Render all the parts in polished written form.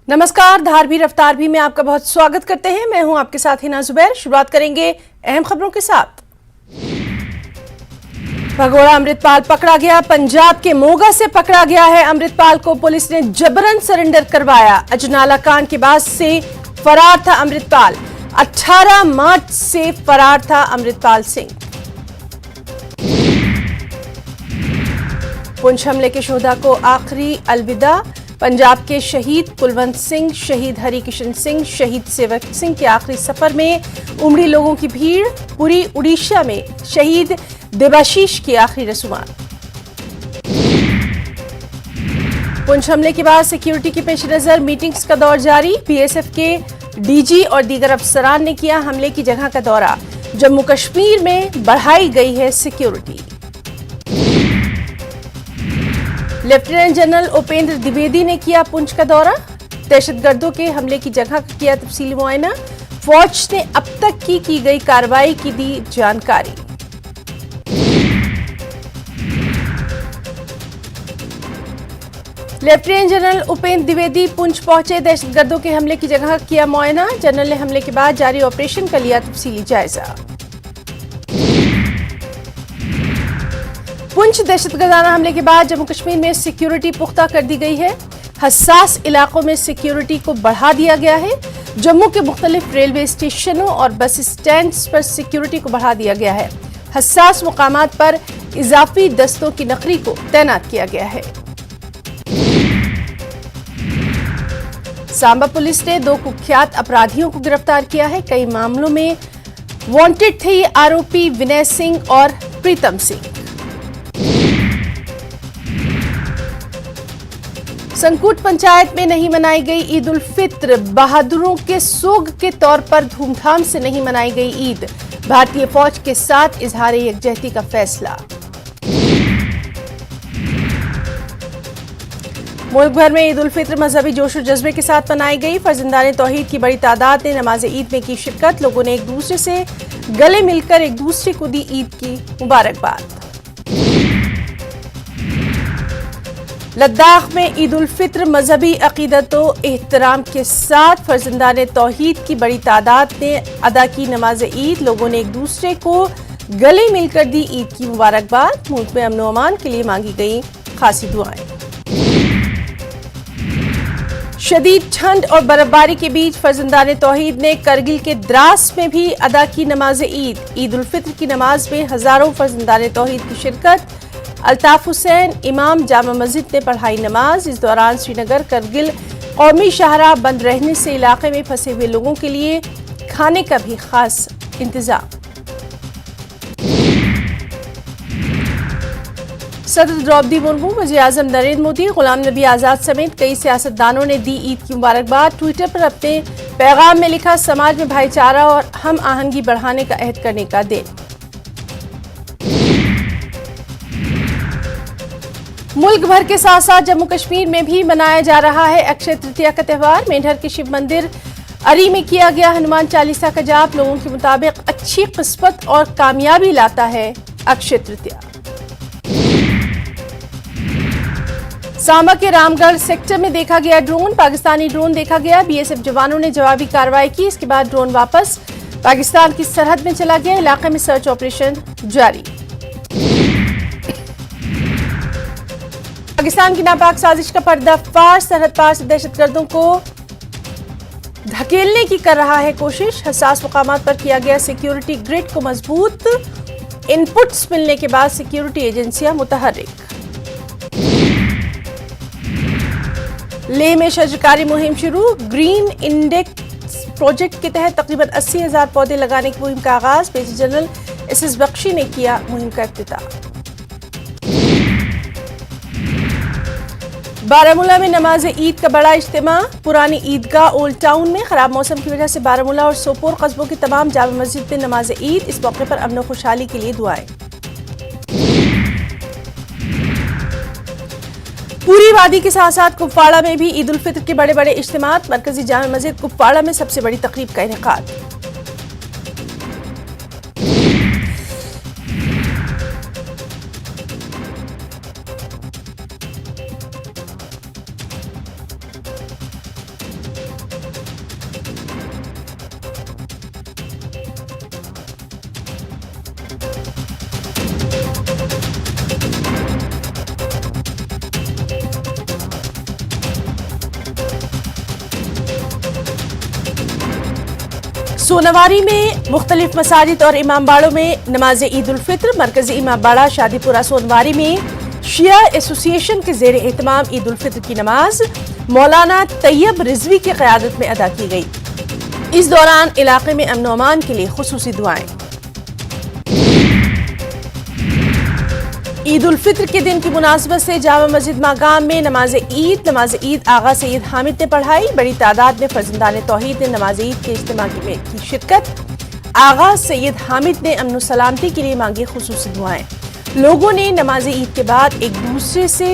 नमस्कार, धार रफ्तार भी में आपका बहुत स्वागत करते हैं। मैं हूं आपके साथ हिना जुबैर। शुरुआत करेंगे अहम खबरों के साथ। भगोड़ा अमृतपाल पकड़ा गया। पंजाब के मोगा से पकड़ा गया है अमृतपाल को पुलिस ने जबरन सरेंडर करवाया। अजनाला कांड के बाद से फरार था अमृतपाल। 18 मार्च से फरार था अमृतपाल सिंह। पुंछ हमले के शोधा को आखिरी अलविदा। पंजाब के शहीद कुलवंत सिंह, शहीद हरिकिशन सिंह, शहीद सेवक सिंह के आखिरी सफर में उमड़ी लोगों की भीड़। पूरी उड़ीसा में शहीद देबाशीष की आखिरी रसूमात। पुंछ हमले के बाद सिक्योरिटी के पेश नजर मीटिंग्स का दौर जारी। बीएसएफ के डीजी और दीगर अफसरान ने किया हमले की जगह का दौरा। जम्मू कश्मीर में बढ़ाई गई है security. Lieutenant general Upendra Dwivedi ने किया पुंछ का दौरा। दहशतगर्दों के हमले की जगह का किया तफसीली मुआयना। फौज ने अब तक की गई कार्रवाई की दी जानकारी। लेफ्टिनेंट जनरल उपेंद्र द्विवेदी पुंछ पहुंचे। दहशतगर्दों के हमले की जगह का किया मुआयना। जनरल ने हमले के बाद जारी ऑपरेशन का लिया तफसीली जायजा। पुंछ दहशतगर्दाना हमले के बाद जम्मू कश्मीर में सिक्योरिटी पुख्ता कर दी गई है। हसास इलाकों में सिक्योरिटी को बढ़ा दिया गया है। जम्मू के मुख्तलिफ रेलवे स्टेशनों और बस स्टैंड्स पर सिक्योरिटी को बढ़ा दिया गया है। हसास मुकामात पर इजाफी दस्तों की नफरी को तैनात किया गया है। सांबा पुलिस ने 2 कुख्यात अपराधियों को गिरफ्तार किया है। कई मामलों में वांटेड थे ये आरोपी विनय सिंह और प्रीतम सिंह। संकूट पंचायत में नहीं मनाई गई ईद उल फित्र। बहादुरों के सोग के तौर पर धूमधाम से नहीं मनाई गई ईद। भारतीय फौज के साथ इजहार यकजहती का फैसला। मुल्क भर में ईद उल फित्र मजहबी जोश और जज्बे के साथ मनाई गई। फर्जंदाने तौहीद की बड़ी तादाद ने नमाज ईद में की शिरकत। लोगों ने एक दूसरे से गले मिलकर एक दूसरे को दी ईद की मुबारकबाद। लद्दाख में ईद उल फित्र मजहबी अकीदत व एहतराम के साथ फर्जंदाने तौहीद की बड़ी तादाद ने अदा की नमाज ईद। लोगों ने एक दूसरे को गले मिलकर दी ईद की मुबारकबाद। मुल्क में अमन व अमान के लिए मांगी गई खासी दुआएं। शदीद ठंड और बर्फबारी के बीच फर्जंदाने तौहीद ने करगिल के द्रास में भी अदा की नमाज ईद। ईद उल फित्र की नमाज में हजारों फर्जंदाने तौहीद की शिरकत। अल्ताफ हुसैन इमाम जामा मस्जिद ने पढ़ाई नमाज। इस दौरान श्रीनगर करगिल कौमी शाहराह बंद रहने से इलाके में फंसे हुए लोगों के लिए खाने का भी खास इंतजाम। सदर द्रौपदी मुर्मू, वज़ीर आज़म नरेंद्र मोदी, गुलाम नबी आज़ाद समेत कई सियासतदानों ने दी ईद की मुबारकबाद। ट्विटर पर अपने पैगाम में लिखा, समाज में भाईचारा और हम आहंगी बढ़ाने का अहद करने का दिन। मुल्क भर के साथ साथ जम्मू कश्मीर में भी मनाया जा रहा है अक्षय तृतीया का त्यौहार। मेंढर के शिव मंदिर अरी में किया गया हनुमान चालीसा का जाप। लोगों के मुताबिक अच्छी किस्मत और कामयाबी लाता है अक्षय तृतीया। सांबा के रामगढ़ सेक्टर में देखा गया ड्रोन। पाकिस्तानी ड्रोन देखा गया। बीएसएफ जवानों ने जवाबी कार्रवाई की। इसके बाद ड्रोन वापस पाकिस्तान की सरहद में चला गया। इलाके में सर्च ऑपरेशन जारी। पाकिस्तान की नापाक साजिश का पर्दाफाश। सरहद पार से दहशतगर्दों को धकेलने की कर रहा है कोशिश। हसास मुकामात पर किया गया सिक्योरिटी ग्रिड को मजबूत। इनपुट्स मिलने के बाद सिक्योरिटी एजेंसियां मुतहर्रिक। लेह में शजरकारी मुहिम शुरू। ग्रीन इंडेक्स प्रोजेक्ट के तहत तकरीबन 80,000 पौधे लगाने की मुहिम का आगाज। मेजर जनरल एसएस बख्शी ने किया मुहिम का इफ्तिताह। बारामूला में नमाज ईद का बड़ा इज्तिमा। पुरानी ईदगाह ओल्ड टाउन में खराब मौसम की वजह से बारामूला और सोपोर कस्बों की तमाम जामा मस्जिद में नमाज ईद। इस मौके पर अमन व खुशहाली के लिए दुआएं। पूरी वादी के साथ साथ कुपवाड़ा में भी ईद उल फित्र के बड़े बड़े इज्तिमात। मरकजी जामा मस्जिद कुपवाड़ा में सबसे बड़ी तकरीब का इनेकाद। सोनावारी में मुख्तलिफ मसाजिद और इमामबाड़ों में नमाज ईद उल फित्र। मरकजी इमामबाड़ा शादीपुरा सोनवारी में शिया एसोसिएशन के जेर एहतमाम ईद उल फित्र की नमाज मौलाना तैयब रिजवी की क़यादत में अदा की गई। इस दौरान इलाके में अमन व अमान के लिए खुसूसी दुआएं। ईद उल फित्र के दिन की मुनासबत से जामा मस्जिद मागाम में नमाज ईद आगा सैयद हामिद ने पढ़ाई। बड़ी तादाद में फर्जंदान तौहीद ने नमाज ईद के इज्तिमा में की शिरकत। आगा सैयद हामिद ने अमन सलामती के लिए मांगी खुसूसी दुआएं। लोगों ने नमाज ईद के बाद एक दूसरे से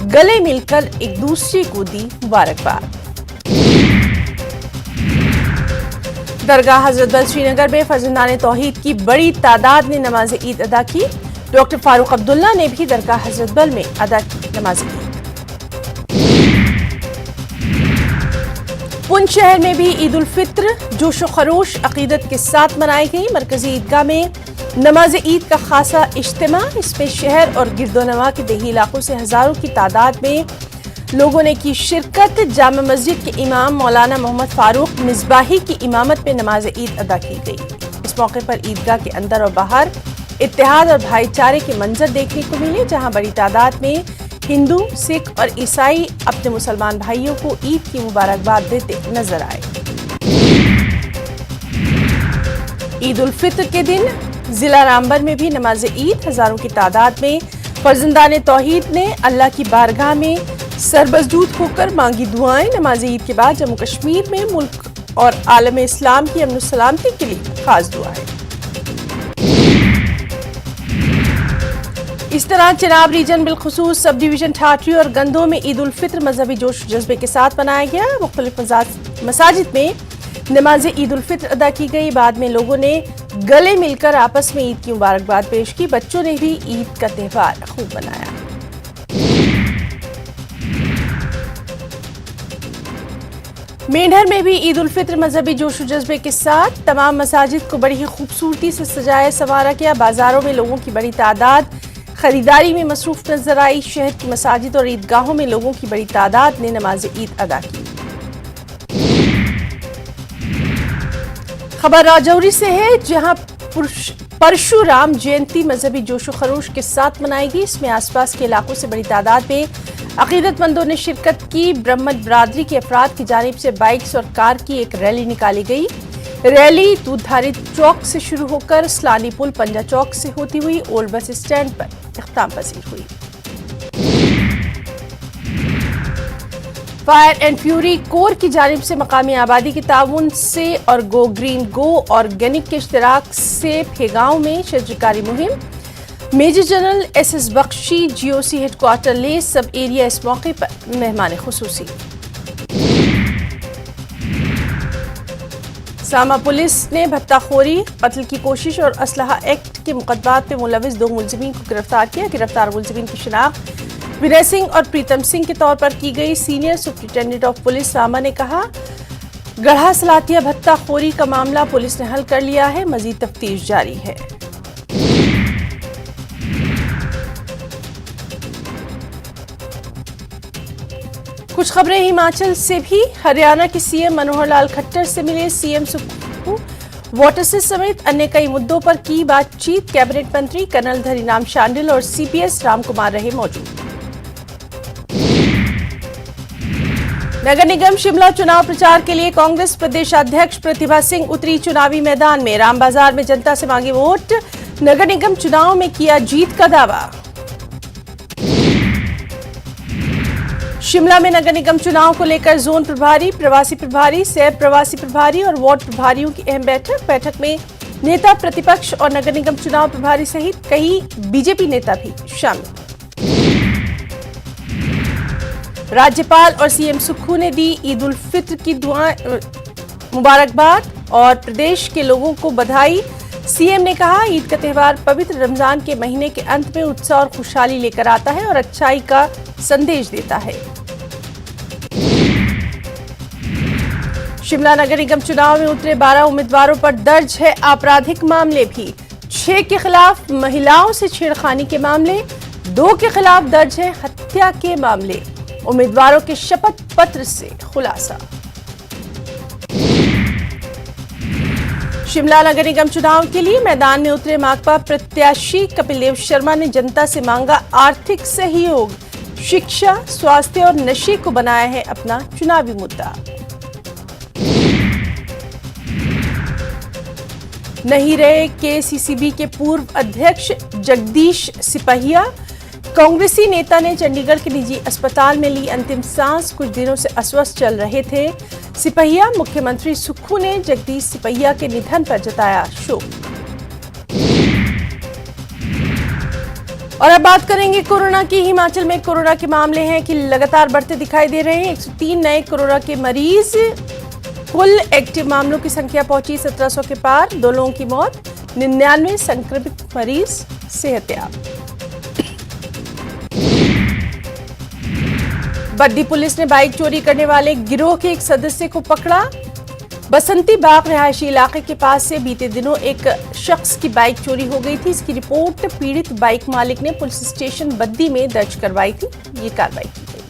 गले मिलकर एक दूसरे को दी मुबारकबाद। दरगाह हजरत बल श्रीनगर में फर्जंदान तौहीद की बड़ी तादाद ने नमाज ईद अदा की। डॉक्टर फारूक अब्दुल्ला ने भी दरगाह हजरत बल में अदा की नमाज ईद। पुंछ शहर में भी ईद उल फित्र जोश व खरोश अकीदत के साथ मनाई गई। मरकजी ईदगाह में नमाज ईद का खासा इज्तिमा। इसमें शहर और गिरदोनवा के देही इलाकों से हजारों की तादाद में लोगों ने की शिरकत। जामा मस्जिद के इमाम मौलाना मोहम्मद फारूक मिसबाही की इमामत में नमाज ईद अदा की गई। इस मौके पर ईदगाह के अंदर और बाहर इत्तेहाद और भाईचारे के मंजर देखने को मिले, जहां बड़ी तादाद में हिंदू, सिख और ईसाई अपने मुसलमान भाइयों को ईद की मुबारकबाद देते नजर आए। ईद उल फित्र के दिन जिला रामबन में भी नमाज ईद हजारों की तादाद में फर्जंदान तौहीद ने अल्लाह की बारगाह में सरबजदूद होकर मांगी दुआएं। नमाज ईद के बाद जम्मू कश्मीर में मुल्क और आलम इस्लाम की अमन सलामती के लिए खास दुआएं। इस तरह Chenab reason बिलखुसूस sub division Thathri और गंदों में ईद उल फित्र मजहबी जोश जज्बे के साथ मनाया गया। मुख्तलिफ मसाजिद में नमाज ईद उल फित्र अदा की गई। बाद में लोगों ने गले मिलकर आपस में ईद की मुबारकबाद पेश की। बच्चों ने भी ईद का त्यौहार खूब मनाया। मेंढर में भी ईद उल फित्र मजहबी जोश जज्बे के साथ तमाम मसाजिद को बड़ी ही खूबसूरती से सजाया संवारा गया। बाजारों में लोगों की बड़ी तादाद खरीदारी में मसरूफ नजर आई। शहर की मसाजिद और ईदगाहों में लोगों की बड़ी तादाद ने नमाज ईद अदा की। खबर राजौरी से है, जहां परशुराम जयंती मजहबी जोशो खरोश के साथ मनाई गई। इसमें आसपास के इलाकों से बड़ी तादाद में अकीदतमंदों ने शिरकत की। ब्रह्मद बरादरी के अफराद की जानिब से बाइक्स और कार की एक रैली निकाली गई। रैली दूधारी चौक से शुरू होकर सलानी पुल पंजा चौक से होती हुई ओल्ड बस स्टैंड पर इख्तिताम पसीर हुई। फायर एंड फ्यूरी कोर की जानिब से मकामी आबादी के ताउन से और गो ग्रीन गो ऑर्गेनिक के इश्तिराक से फेगांव में शजरकारी मुहिम। Major general S Bakshi GOC headquarter Leh sub area इस मौके पर मेहमान खुसूसी। सामा पुलिस ने भत्ताखोरी, कत्ल की कोशिश और असलहा एक्ट के मुकदमात में मुलविस 2 मुलजिमीन को गिरफ्तार किया। गिरफ्तार मुलजिमीन की शिनाख्त विनय सिंह और प्रीतम सिंह के तौर पर की गई। सीनियर सुप्रिंटेंडेंट ऑफ पुलिस सामा ने कहा, गढ़ा सलातिया भत्ताखोरी का मामला पुलिस ने हल कर लिया है, मजीद तफ्तीश जारी है। कुछ खबरें हिमाचल से भी। हरियाणा के सीएम मनोहर लाल खट्टर से मिले सीएम सुक्खू। वाटर से समेत अन्य कई मुद्दों पर की बातचीत। कैबिनेट मंत्री कर्नल धनीराम शांडिल और सीपीएस रामकुमार रहे मौजूद। नगर निगम शिमला चुनाव प्रचार के लिए कांग्रेस प्रदेशाध्यक्ष प्रतिभा सिंह उतरी चुनावी मैदान में। रामबाजार में जनता से मांगी वोट। नगर निगम चुनाव में किया जीत का दावा। शिमला में नगर निगम चुनाव को लेकर जोन प्रभारी, प्रवासी प्रभारी, सैब प्रवासी प्रभारी और वार्ड प्रभारियों की अहम बैठक में नेता प्रतिपक्ष और नगर निगम चुनाव प्रभारी सहित कई बीजेपी नेता भी शामिल। राज्यपाल और सीएम सुक्खू ने दी ईद उल फित्र की मुबारकबाद और प्रदेश के लोगों को बधाई। सीएम ने कहा, ईद का त्यौहार पवित्र रमजान के महीने के अंत में उत्साह और खुशहाली लेकर आता है और अच्छाई का संदेश देता है। शिमला नगर निगम चुनाव में उतरे 12 उम्मीदवारों पर दर्ज है आपराधिक मामले भी। 6 के खिलाफ महिलाओं से छेड़खानी के मामले, 2 के खिलाफ दर्ज है हत्या के मामले। उम्मीदवारों के शपथ पत्र से खुलासा। शिमला नगर निगम चुनाव के लिए मैदान में उतरे माकपा प्रत्याशी कपिल देव शर्मा ने जनता से मांगा आर्थिक सहयोग। शिक्षा, स्वास्थ्य और नशे को बनाया है अपना चुनावी मुद्दा। नहीं रहे केसीसीबी के पूर्व अध्यक्ष जगदीश सिपहिया। कांग्रेसी नेता ने चंडीगढ़ के निजी अस्पताल में ली अंतिम सांस। कुछ दिनों से अस्वस्थ चल रहे थे सिपहिया। मुख्यमंत्री सुक्खू ने जगदीश सिपहिया के निधन पर जताया शोक। और अब बात करेंगे कोरोना की। हिमाचल में कोरोना के मामले हैं कि लगातार बढ़ते दिखाई दे रहे हैं। 103 नए कोरोना के मरीज। कुल एक्टिव मामलों की संख्या पहुंची 1700 के पार। 2 लोगों की मौत। 99 संक्रमित मरीज सेहतयाब। बद्दी पुलिस ने बाइक चोरी करने वाले गिरोह के एक सदस्य को पकड़ा। बसंती बाग रिहायशी इलाके के पास से बीते दिनों एक शख्स की बाइक चोरी हो गई थी। इसकी रिपोर्ट पीड़ित बाइक मालिक ने पुलिस स्टेशन बद्दी में दर्ज करवाई थी। ये कार्रवाई की गई।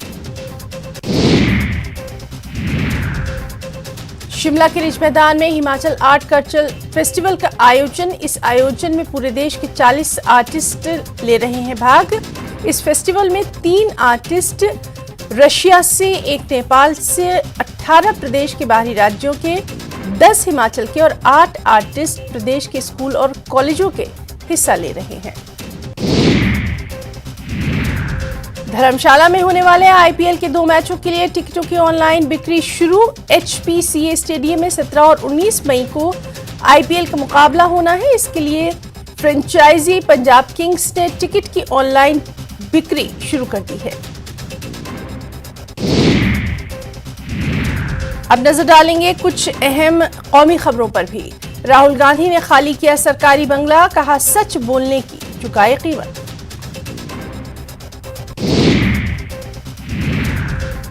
शिमला के रिज मैदान में हिमाचल आर्ट कल्चर फेस्टिवल का आयोजन। इस आयोजन में पूरे देश के 40 आर्टिस्ट ले रहे हैं भाग। इस फेस्टिवल में 3 आर्टिस्ट रशिया से, 1 नेपाल से, 18 प्रदेश के बाहरी राज्यों के, 10 हिमाचल के और 8 आर्टिस्ट प्रदेश के स्कूल और कॉलेजों के हिस्सा ले रहे हैं। धर्मशाला में होने वाले आईपीएल के 2 मैचों के लिए टिकटों की ऑनलाइन बिक्री शुरू। एचपीसीए स्टेडियम में 17 और 19 मई को आईपीएल का मुकाबला होना है। इसके लिए फ्रेंचाइजी पंजाब किंग्स ने टिकट की ऑनलाइन बिक्री शुरू कर दी है। अब नजर डालेंगे कुछ अहम कौमी खबरों पर भी। राहुल गांधी ने खाली किया सरकारी बंगला। कहा सच बोलने की चुकाए कीमत।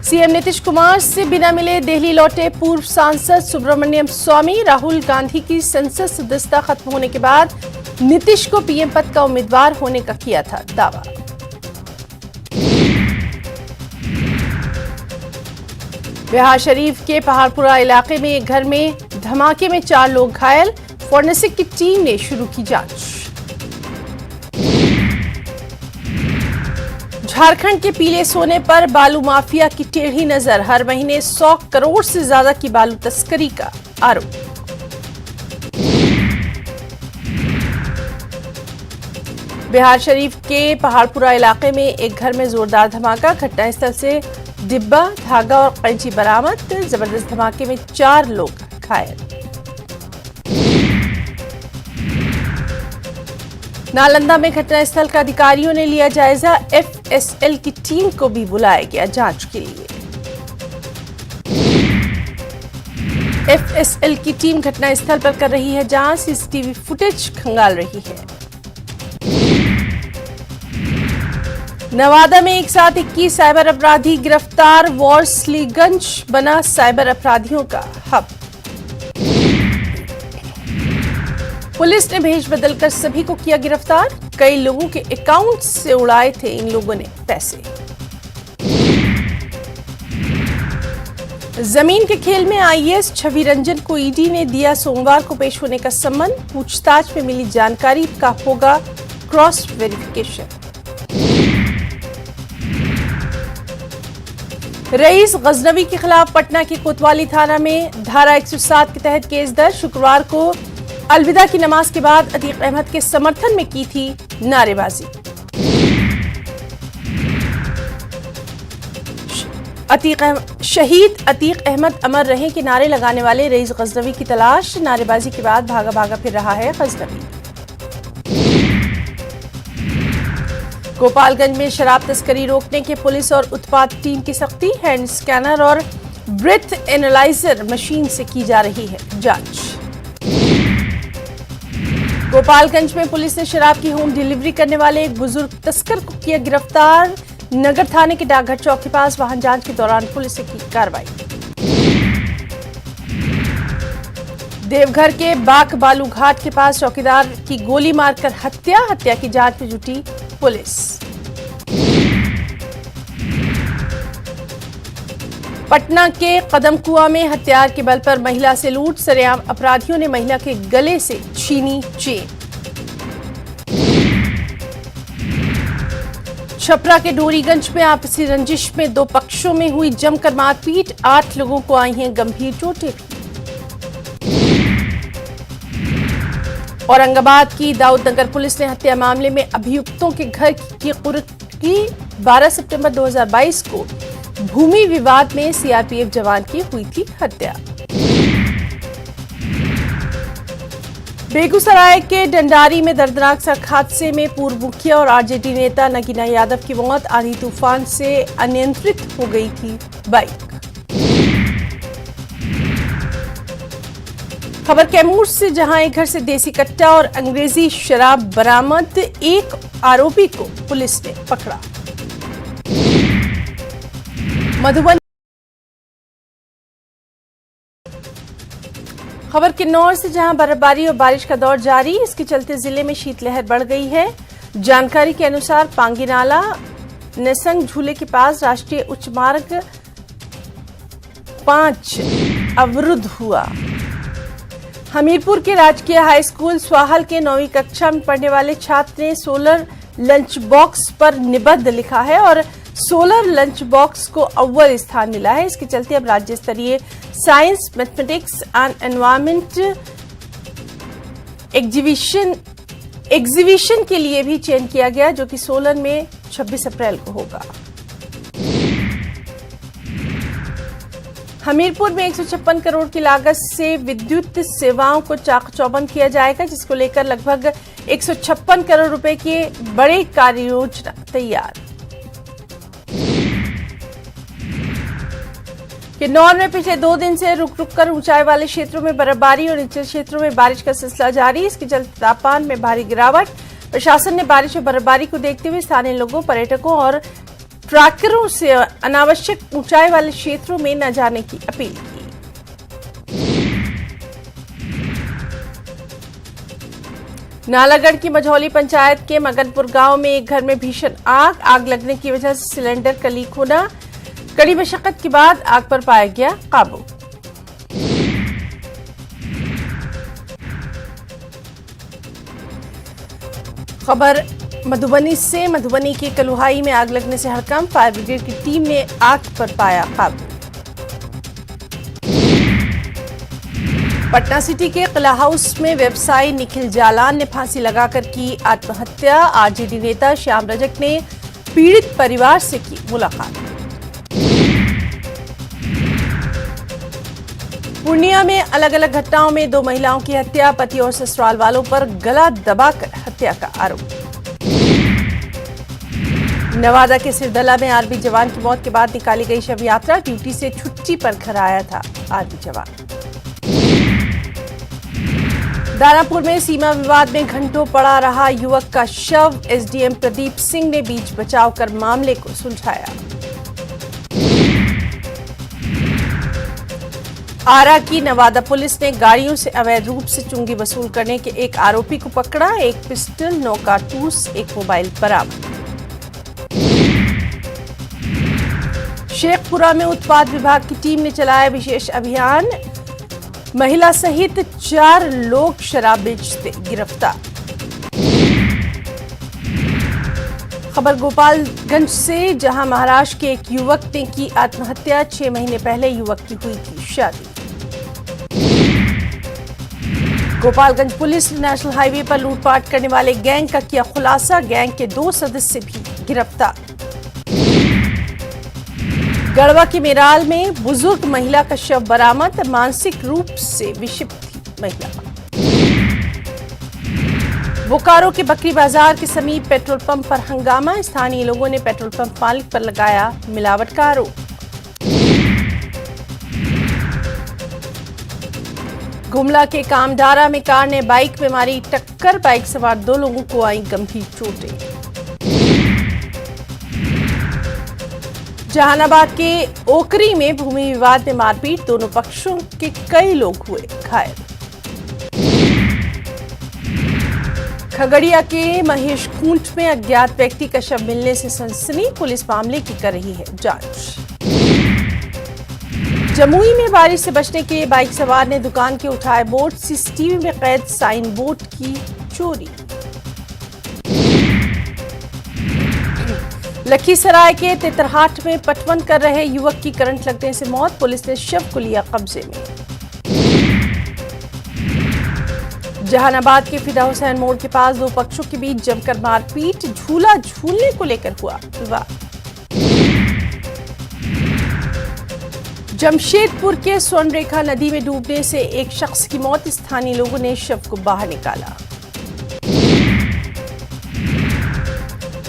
सीएम नीतीश कुमार से बिना मिले दिल्ली लौटे पूर्व सांसद सुब्रमण्यम स्वामी। राहुल गांधी की संसद सदस्यता खत्म होने के बाद नीतीश को पीएम पद का उम्मीदवार होने का किया था दावा। बिहार शरीफ के पहाड़पुरा इलाके में एक घर में धमाके में 4 लोग घायल। फोरेंसिक की टीम ने शुरू की जांच। झारखंड के पीले सोने पर बालू माफिया की टेढ़ी नजर। हर महीने 100 करोड़ से ज्यादा की बालू तस्करी का आरोप। बिहार शरीफ के पहाड़पुरा इलाके में एक घर में जोरदार धमाका। घटनास्थल से डिब्बा, धागा और कैंची बरामद। जबरदस्त धमाके में 4 लोग घायल। नालंदा में घटनास्थल का अधिकारियों ने लिया जायजा। एफएसएल की टीम को भी बुलाया गया जांच के लिए। एफएसएल की टीम घटनास्थल पर कर रही है जांच। सीसीटीवी फुटेज खंगाल रही है। नवादा में एक साथ 21 साइबर अपराधी गिरफ्तार। वॉर्सलीगंज बना साइबर अपराधियों का हब। पुलिस ने भेष बदलकर सभी को किया गिरफ्तार। कई लोगों के अकाउंट से उड़ाए थे इन लोगों ने पैसे। जमीन के खेल में आईएएस छवि रंजन को ईडी ने दिया सोमवार को पेश होने का सम्मन। पूछताछ में मिली जानकारी का होगा क्रॉस वेरिफिकेशन। रईस गजनवी के खिलाफ पटना के कोतवाली थाना में धारा 107 के तहत केस दर्ज। शुक्रवार को अलविदा की नमाज के बाद अतीक अहमद के समर्थन में की थी नारेबाजी। शहीद अतीक अहमद अमर रहे के नारे लगाने वाले रईस गजनवी की तलाश। नारेबाजी के बाद भागा भागा फिर रहा है गजनवी। गोपालगंज में शराब तस्करी रोकने के पुलिस और उत्पाद टीम की सख्ती। हैंड स्कैनर और ब्रेथ एनालाइजर मशीन से की जा रही है जांच। गोपालगंज में पुलिस ने शराब की होम डिलीवरी करने वाले एक बुजुर्ग तस्कर को किया गिरफ्तार। नगर थाने के डाकघर चौक के पास वाहन जांच के दौरान पुलिस ने की कार्रवाई। देवघर के बाक बालू घाट के पास चौकीदार की गोली मारकर हत्या की जांच में जुटी पुलिस। पटना के कदमकुआं में हथियार के बल पर महिला से लूट, सरेआम अपराधियों ने महिला के गले से छीनी चेन। छपरा के डोरीगंज में आपसी रंजिश में दो पक्षों में हुई जमकर मारपीट, 8 लोगों को आई हैं गंभीर चोटें। औरंगाबाद की दाऊदनगर पुलिस ने हत्या मामले में अभियुक्तों के घर की कुर्की 12 सितंबर 2022 को भूमि विवाद में सीआरपीएफ जवान की हुई थी हत्या। बेगूसराय के डंडारी में दर्दनाक सड़क हादसे में पूर्व मुखिया और आरजेडी नेता नगीना यादव की मौत, आंधी तूफान से अनियंत्रित हो गई थी बाइक। खबर कैमूर से, जहां एक घर से देसी कट्टा और अंग्रेजी शराब बरामद, एक आरोपी को पुलिस ने पकड़ा। मधुबनी खबर किन्नौर से, जहां बर्फबारी और बारिश का दौर जारी, इसके चलते जिले में शीतलहर बढ़ गई है। जानकारी के अनुसार पांगी नाला नेसंग झूले के पास राष्ट्रीय उच्च मार्ग 5 अवरुद्ध हुआ। हमीरपुर के राजकीय हाई स्कूल स्वाहल के 9वीं कक्षा में पढ़ने वाले छात्र ने सोलर लंच बॉक्स पर निबंध लिखा है और सोलर लंच बॉक्स को अव्वल स्थान मिला है। इसके चलते अब राज्य स्तरीय science, mathematics and environment exhibition के लिए भी चयन किया गया, जो कि सोलन में 26 अप्रैल को होगा। हमीरपुर में 156 करोड़ की लागत से विद्युत सेवाओं को चाक-चौबंद किया जाएगा, जिसको लेकर लगभग 156 करोड़ रुपए की बड़ी कार्य योजना तैयार। किन्नौर में पिछले 2 दिन से रुक रुक कर ऊंचाई वाले क्षेत्रों में बर्फबारी और निचले क्षेत्रों में बारिश का सिलसिला जारी। इसके चलते तापमान में भारी गिरावट। प्रशासन ने बारिश और बर्फबारी को देखते हुए स्थानीय लोगों, पर्यटकों और ट्रैकरों से अनावश्यक ऊंचाई वाले क्षेत्रों में न जाने की अपील की। नालागढ़ की मझौली पंचायत के मगनपुर गांव में एक घर में भीषण आग लगने की वजह से सिलेंडर का लीक होना, कड़ी मशक्कत के बाद आग पर पाया गया काबू। खबर मधुबनी से, मधुबनी के कलुहाई में आग लगने से हड़कंप, फायर ब्रिगेड की टीम ने आग पर पाया काबू। पटना सिटी के किला हाउस में व्यवसायी निखिल जालान ने फांसी लगाकर की आत्महत्या। आरजेडी नेता श्याम रजक ने पीड़ित परिवार से की मुलाकात। पूर्णिया में अलग अलग घटनाओं में 2 महिलाओं की हत्या, पति और ससुराल वालों पर गला दबाकर हत्या का आरोप। नवादा के सिरदला में आर्मी जवान की मौत के बाद निकाली गई शव यात्रा, ड्यूटी से छुट्टी पर घर आया था आर्मी जवान। दानापुर में सीमा विवाद में घंटों पड़ा रहा युवक का शव, एसडीएम प्रदीप सिंह ने बीच बचाव कर मामले को सुलझाया। आरा की नवादा पुलिस ने गाड़ियों से अवैध रूप से चुंगी वसूल करने के एक आरोपी को पकड़ा, एक पिस्टल, 9 कारतूस, एक मोबाइल बरामद। शेखपुरा में उत्पाद विभाग की टीम ने चलाया विशेष अभियान, महिला सहित 4 लोग शराब बेचते गिरफ्तार। खबर गोपालगंज से, जहां महाराष्ट्र के एक युवक ने की आत्महत्या, 6 महीने पहले युवक की हुई थी शादी। गोपालगंज पुलिस ने नेशनल हाईवे पर लूटपाट करने वाले गैंग का किया खुलासा, गैंग के 2 सदस्य भी गिरफ्तार। गढ़वा के मेराल में बुजुर्ग महिला का शव बरामद, मानसिक रूप से विक्षिप्त थी महिला। बोकारो के बकरी बाजार के समीप पेट्रोल पंप पर हंगामा, स्थानीय लोगों ने पेट्रोल पंप मालिक पर लगाया मिलावट का आरोप। गुमला के कामडारा में कार ने बाइक में मारी टक्कर, बाइक सवार 2 लोगों को आई गंभीर चोटें। जहानाबाद के ओकरी में भूमि विवाद में मारपीट, दोनों पक्षों के कई लोग हुए घायल। खगड़िया के महेशखूंट में अज्ञात व्यक्ति का शव मिलने से सनसनी, पुलिस मामले की कर रही है जांच। जमुई में बारिश से बचने के लिए बाइक सवार ने दुकान के उठाए बोर्ड, सीसीटीवी में कैद साइन बोर्ड की चोरी। लखीसराय के तितरहाट में पटवन कर रहे युवक की करंट लगने से मौत, पुलिस ने शव को लिया कब्जे में। जहानाबाद के फिदा हुसैन मोड़ के पास दो पक्षों के बीच जमकर मारपीट, झूला झूलने को लेकर हुआ विवाद। जमशेदपुर के स्वर्णरेखा नदी में डूबने से एक शख्स की मौत, स्थानीय लोगों ने शव को बाहर निकाला।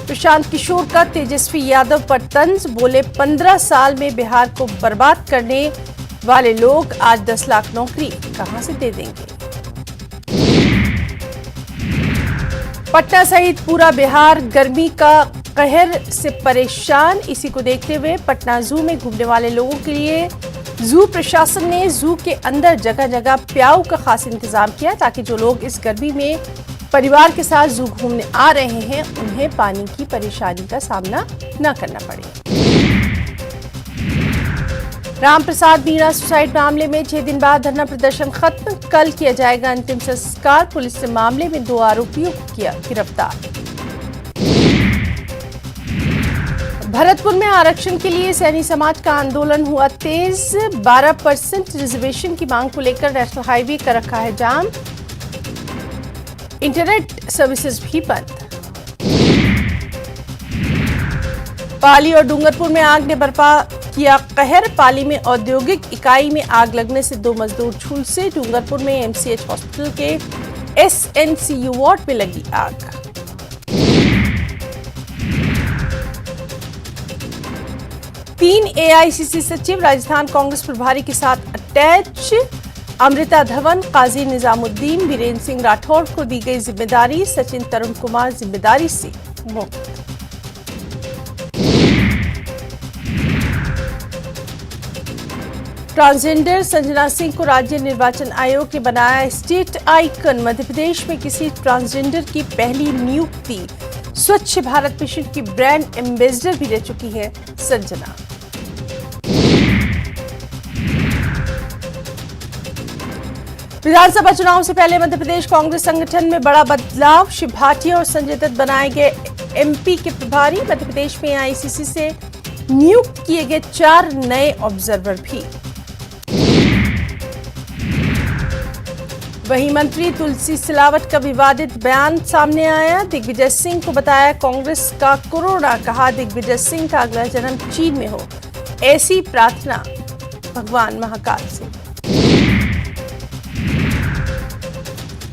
प्रशांत किशोर का तेजस्वी यादव पर तंज, बोले 15 साल में बिहार को बर्बाद करने वाले लोग आज 10 लाख नौकरी कहां से दे देंगे। पटना सहित पूरा बिहार गर्मी का कहर से परेशान, इसी को देखते हुए पटना जू में घूमने वाले लोगों के लिए जू प्रशासन ने जू के अंदर जगह जगह प्याऊ का खास इंतजाम किया, ताकि जो लोग इस गर्मी में परिवार के साथ जू घूमने आ रहे हैं उन्हें पानी की परेशानी का सामना न करना पड़े। रामप्रसाद मीणा सुसाइड मामले में 6 दिन बाद धरना प्रदर्शन खत्म, कल किया जाएगा अंतिम संस्कार। पुलिस ने मामले में 2 आरोपियों को किया गिरफ्तार। भरतपुर में आरक्षण के लिए सैनी समाज का आंदोलन हुआ तेज, 12% रिजर्वेशन की मांग को लेकर नेशनल हाईवे का रखा है जाम, इंटरनेट सर्विसेज भी बंद। पाली और डूंगरपुर में आग ने बर्पा किया कहर, पाली में औद्योगिक इकाई में आग लगने से 2 मजदूर झुलसे, डूंगरपुर में एमसीएच हॉस्पिटल के एसएनसीयू वार्ड में लगी आग। तीन एआईसीसी सचिव राजस्थान कांग्रेस प्रभारी के साथ अटैच, अमृता धवन, काजी निजामुद्दीन, वीरेंद्र सिंह राठौड़ को दी गई जिम्मेदारी, सचिन तरुण कुमार जिम्मेदारी से मुक्त। ट्रांसजेंडर संजना सिंह को राज्य निर्वाचन आयोग ने बनाया स्टेट आइकन, मध्य प्रदेश में किसी ट्रांसजेंडर की पहली नियुक्ति, स्वच्छ भारत मिशन की ब्रांड एम्बेसडर भी रह चुकी है संजना। विधानसभा चुनाव से पहले मध्य प्रदेश कांग्रेस संगठन में बड़ा बदलाव, शिव भाटिया और संजय दत्त बनाए गए एमपी के प्रभारी, मध्य प्रदेश में आईसीसी से नियुक्त किए गए 4 नए ऑब्जर्वर भी। वहीं मंत्री तुलसी सिलावट का विवादित बयान सामने आया, दिग्विजय सिंह को बताया कांग्रेस का कोरोना, कहा दिग्विजय सिंह का अगला जन्म चीन में हो, ऐसी प्रार्थना भगवान महाकाल से।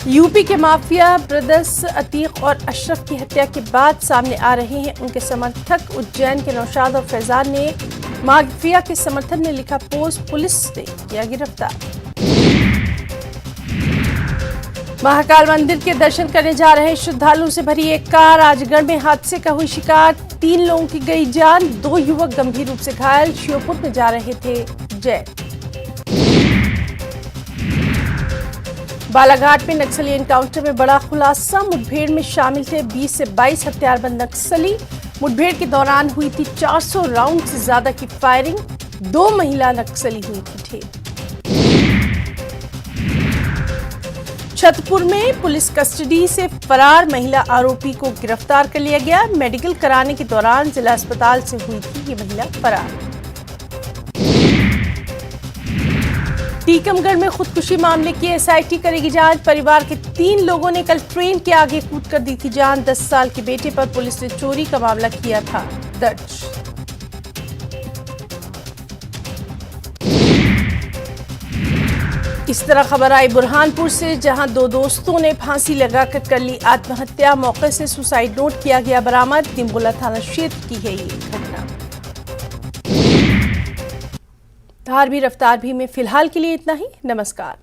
यूपी के माफिया ब्रदर्स अतीक और अशरफ की हत्या के बाद सामने आ रहे हैं उनके समर्थक। उज्जैन के नौशाद और फैजान ने माफिया के समर्थन में लिखा पोस्ट, पुलिस ने किया गिरफ्तार। महाकाल मंदिर के दर्शन करने जा रहे श्रद्धालुओं से भरी एक कार आजगढ़ में हादसे का हुई शिकार, 3 लोगों की गई जान, 2 युवक गंभीर रूप से घायल, श्योपुर में जा रहे थे जय। बालाघाट में नक्सली एनकाउंटर में बड़ा खुलासा, मुठभेड़ में शामिल थे 20 से 22 हथियारबंद नक्सली, मुठभेड़ के दौरान हुई थी 400 राउंड से ज्यादा की फायरिंग, 2 महिला नक्सली हुई थी ढेर। छतरपुर में पुलिस कस्टडी से फरार महिला आरोपी को गिरफ्तार कर लिया गया, मेडिकल कराने के दौरान जिला अस्पताल से हुई थी ये महिला फरार। टीकमगढ़ में खुदकुशी मामले की एसआईटी करेगी जांच, परिवार के 3 लोगों ने कल ट्रेन के आगे कूद कर दी थी जान, 10 साल के बेटे पर पुलिस ने चोरी का मामला किया था दर्ज। इस तरह खबर आई बुरहानपुर से, जहां 2 दोस्तों ने फांसी लगाकर कर ली आत्महत्या, मौके से सुसाइड नोट किया गया बरामद, निम्बोला थाना क्षेत्र की है ये घटना। धार भी रफ्तार भी में फिलहाल के लिए इतना ही, नमस्कार।